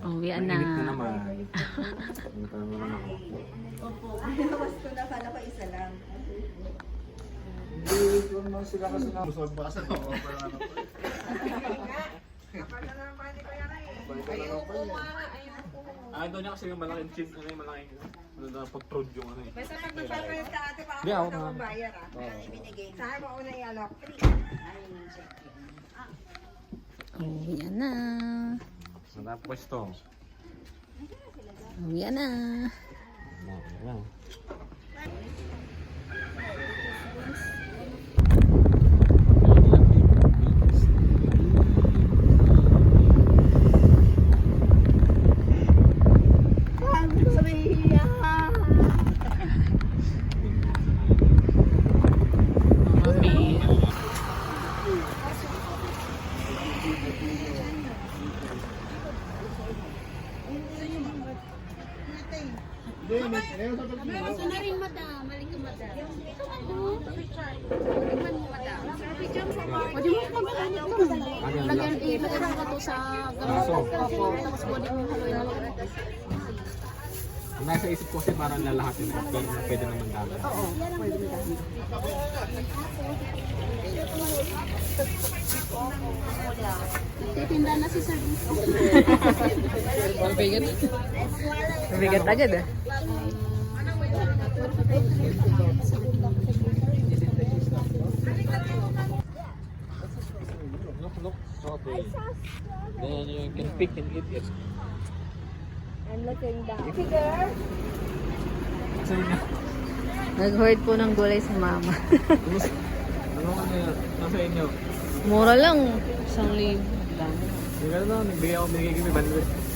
Uwian na. Mainit na naman. Mainit na naman ako. Opo. Binawas ko na, kala ko isa lang. Hindi, kung naman sila kasi na busog ba kasi ako. Doon niya kasi yung malaking chip, ano yung malaking ano na pag-prod yung ano eh. Basta pag nagpapalit ka ate, baka Hindi, ako ako na. na bayar ah. Oo. Binigay. Saan mo una i-alok? Uwian na. Sarap pwesto. Uwian na. Yan. Mami. Ilagay ko to sa Aso. tapos pwede mo haluin mo. Ang nasa isip ko kasi parang lalahatin ko pero pwede naman dagat. Oo, pwede mo dahil. Titinda na si Sir. Mabigat. Mabigat agad ah. Look. Okay. Then you can pick and eat it. I'm looking down. Figure. Sa inyo. Nag-hoard po ng gulay si mama. Ano ano yan? Nasa inyo? Mura lang. 1,000. Hindi ka na, nagbigay ako, binigay kami 100.